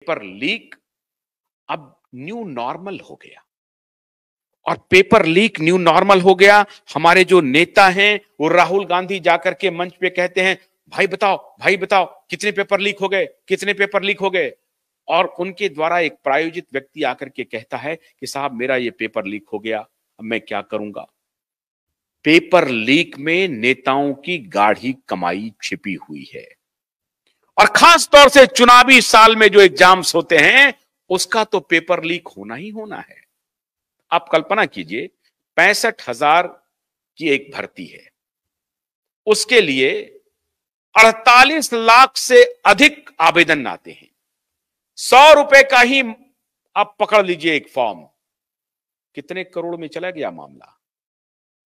Paper leak अब new normal हो गया और पेपर लीक न्यू नॉर्मल हो गया। हमारे जो नेता हैं वो राहुल गांधी जाकर के मंच पे कहते हैं भाई बताओ कितने पेपर लीक हो गए, कितने पेपर लीक हो गए। और उनके द्वारा एक प्रायोजित व्यक्ति आकर के कहता है कि साहब मेरा ये पेपर लीक हो गया, अब मैं क्या करूंगा। पेपर लीक में नेताओं की गाढ़ी कमाई छिपी हुई है और खास तौर से चुनावी साल में जो एग्जाम्स होते हैं उसका तो पेपर लीक होना ही होना है। आप कल्पना कीजिए 65,000 की एक भर्ती है, उसके लिए 48 लाख से अधिक आवेदन आते हैं। 100 रुपए का ही आप पकड़ लीजिए एक फॉर्म, कितने करोड़ में चला गया मामला।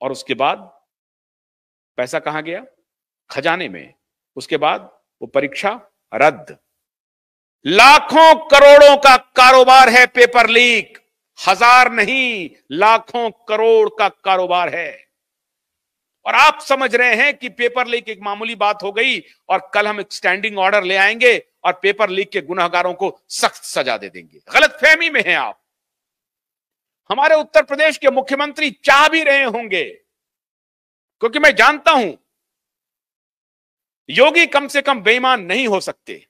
और उसके बाद पैसा कहां गया? खजाने में। उसके बाद वो परीक्षा रद्द। लाखों करोड़ों का कारोबार है पेपर लीक, हजार नहीं लाखों करोड़ का कारोबार है। और आप समझ रहे हैं कि पेपर लीक एक मामूली बात हो गई और कल हम एक स्टैंडिंग ऑर्डर ले आएंगे और पेपर लीक के गुनहगारों को सख्त सजा दे देंगे। गलतफहमी में हैं आप। हमारे उत्तर प्रदेश के मुख्यमंत्री चाह भी रहे होंगे, क्योंकि मैं जानता हूं योगी कम से कम बेईमान नहीं हो सकते,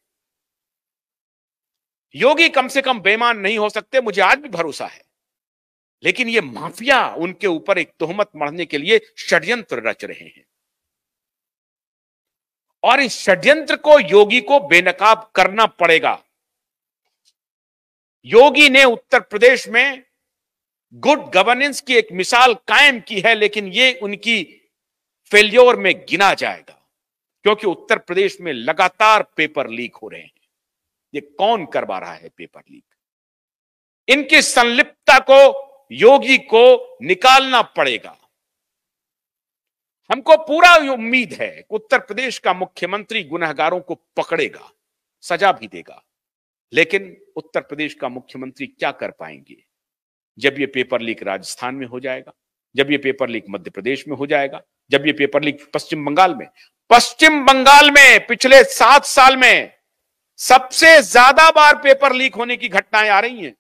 योगी कम से कम बेईमान नहीं हो सकते, मुझे आज भी भरोसा है। लेकिन ये माफिया उनके ऊपर एक तोहमत मढ़ने के लिए षड्यंत्र रच रहे हैं और इस षड्यंत्र को योगी को बेनकाब करना पड़ेगा। योगी ने उत्तर प्रदेश में गुड गवर्नेंस की एक मिसाल कायम की है, लेकिन ये उनकी फेल्योर में गिना जाएगा, क्योंकि उत्तर प्रदेश में लगातार पेपर लीक हो रहे हैं। ये कौन करवा रहा है पेपर लीक? इनकी संलिप्तता को योगी को निकालना पड़ेगा। हमको पूरा उम्मीद है कि उत्तर प्रदेश का मुख्यमंत्री गुनहगारों को पकड़ेगा, सजा भी देगा। लेकिन उत्तर प्रदेश का मुख्यमंत्री क्या कर पाएंगे जब ये पेपर लीक राजस्थान में हो जाएगा, जब ये पेपर लीक मध्य प्रदेश में हो जाएगा, जब ये पेपर लीक पश्चिम बंगाल में पिछले 7 साल में सबसे ज्यादा बार पेपर लीक होने की घटनाएं आ रही हैं।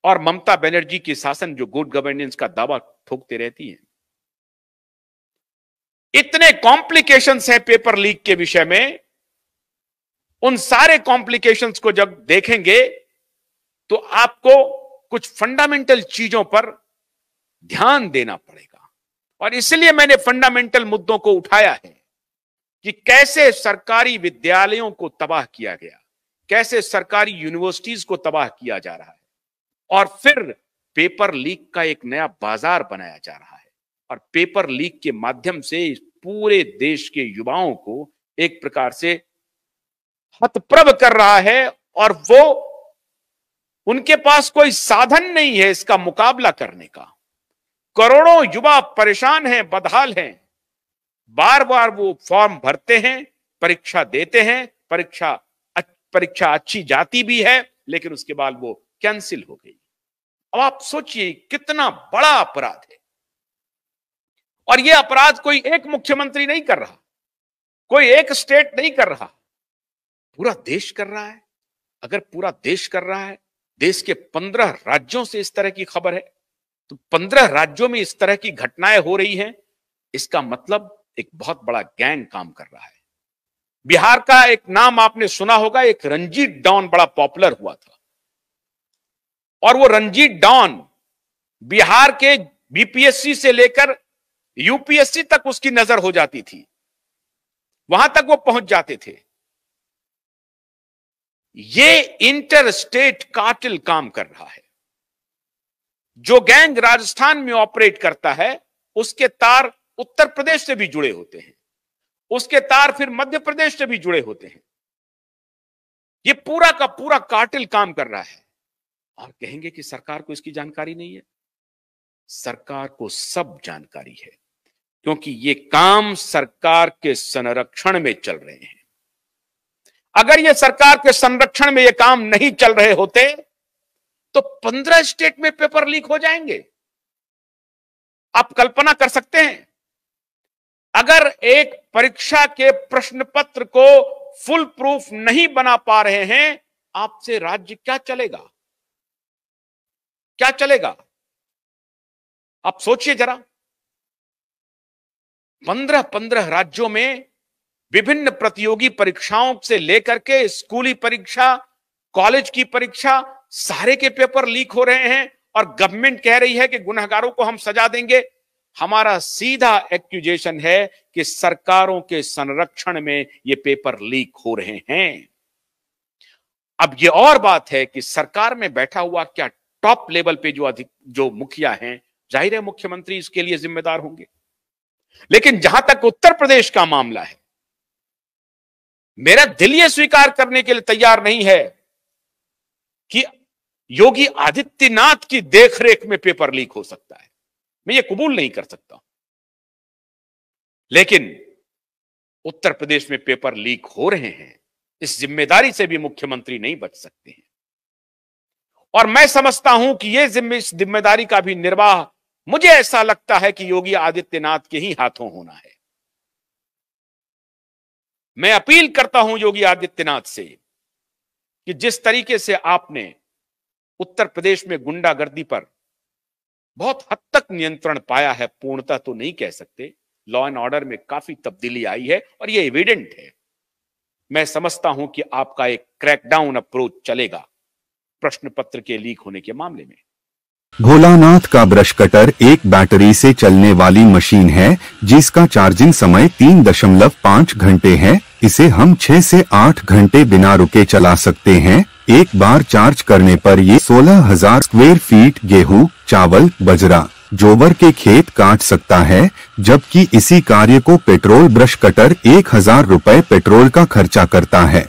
और ममता बनर्जी की शासन जो गुड गवर्नेंस का दावा ठोकते रहती है। इतने कॉम्प्लिकेशंस हैं पेपर लीक के विषय में, उन सारे कॉम्प्लिकेशंस को जब देखेंगे तो आपको कुछ फंडामेंटल चीजों पर ध्यान देना पड़ेगा। और इसलिए मैंने फंडामेंटल मुद्दों को उठाया है कि कैसे सरकारी विद्यालयों को तबाह किया गया, कैसे सरकारी यूनिवर्सिटीज को तबाह किया जा रहा है और फिर पेपर लीक का एक नया बाजार बनाया जा रहा है और पेपर लीक के माध्यम से पूरे देश के युवाओं को एक प्रकार से हतप्रभ कर रहा है और वो उनके पास कोई साधन नहीं है इसका मुकाबला करने का। करोड़ों युवा परेशान हैं, बदहाल हैं। बार बार वो फॉर्म भरते हैं, परीक्षा देते हैं, परीक्षा अच्छी जाती भी है, लेकिन उसके बाद वो कैंसिल हो गई। अब आप सोचिए कितना बड़ा अपराध है। और यह अपराध कोई एक मुख्यमंत्री नहीं कर रहा, कोई एक स्टेट नहीं कर रहा, पूरा देश कर रहा है। अगर पूरा देश कर रहा है, देश के 15 राज्यों से इस तरह की खबर है, तो 15 राज्यों में इस तरह की घटनाएं हो रही हैं, इसका मतलब एक बहुत बड़ा गैंग काम कर रहा है। बिहार का एक नाम आपने सुना होगा, एक रंजीत डॉन बड़ा पॉपुलर हुआ था और वो रंजीत डॉन बिहार के बीपीएससी से लेकर यूपीएससी तक उसकी नजर हो जाती थी, वहां तक वो पहुंच जाते थे। ये इंटर स्टेट कार्टेल काम कर रहा है। जो गैंग राजस्थान में ऑपरेट करता है उसके तार उत्तर प्रदेश से भी जुड़े होते हैं, उसके तार फिर मध्य प्रदेश से भी जुड़े होते हैं। ये पूरा का पूरा कार्टेल काम कर रहा है। और कहेंगे कि सरकार को इसकी जानकारी नहीं है। सरकार को सब जानकारी है, क्योंकि ये काम सरकार के संरक्षण में चल रहे हैं। अगर ये सरकार के संरक्षण में ये काम नहीं चल रहे होते तो 15 स्टेट में पेपर लीक हो जाएंगे। आप कल्पना कर सकते हैं, अगर एक परीक्षा के प्रश्न पत्र को फुल प्रूफ नहीं बना पा रहे हैं, आपसे राज्य क्या चलेगा? क्या चलेगा? आप सोचिए जरा। 15 राज्यों में विभिन्न प्रतियोगी परीक्षाओं से लेकर के स्कूली परीक्षा, कॉलेज की परीक्षा, सारे के पेपर लीक हो रहे हैं और गवर्नमेंट कह रही है कि गुनहगारों को हम सजा देंगे। हमारा सीधा एक्यूजेशन है कि सरकारों के संरक्षण में ये पेपर लीक हो रहे हैं। अब ये और बात है कि सरकार में बैठा हुआ क्या टॉप लेवल पे जो मुखिया हैं, जाहिर है मुख्यमंत्री इसके लिए जिम्मेदार होंगे। लेकिन जहां तक उत्तर प्रदेश का मामला है, मेरा दिल ये स्वीकार करने के लिए तैयार नहीं है कि योगी आदित्यनाथ की देखरेख में पेपर लीक हो सकता है। मैं ये कबूल नहीं कर सकता। लेकिन उत्तर प्रदेश में पेपर लीक हो रहे हैं, इस जिम्मेदारी से भी मुख्यमंत्री नहीं बच सकते हैं। और मैं समझता हूं कि यह जिम्मेदारी का भी निर्वाह, मुझे ऐसा लगता है कि योगी आदित्यनाथ के ही हाथों होना है। मैं अपील करता हूं योगी आदित्यनाथ से कि जिस तरीके से आपने उत्तर प्रदेश में गुंडागर्दी पर बहुत हद तक नियंत्रण पाया है, पूर्णतः तो नहीं कह सकते, लॉ एंड ऑर्डर में काफी तब्दीली आई है और यह एविडेंट है। मैं समझता हूं कि आपका एक क्रैकडाउन अप्रोच चलेगा प्रश्न पत्र के लीक होने के मामले में। भोलानाथ का ब्रश कटर एक बैटरी से चलने वाली मशीन है जिसका चार्जिंग समय 3.5 घंटे है। इसे हम 6 से 8 घंटे बिना रुके चला सकते हैं। एक बार चार्ज करने पर ये 16,000 स्क्वायर फीट गेहूं, चावल, बजरा, जोवर के खेत काट सकता है, जबकि इसी कार्य को पेट्रोल ब्रश कटर 1,000 रुपए पेट्रोल का खर्चा करता है।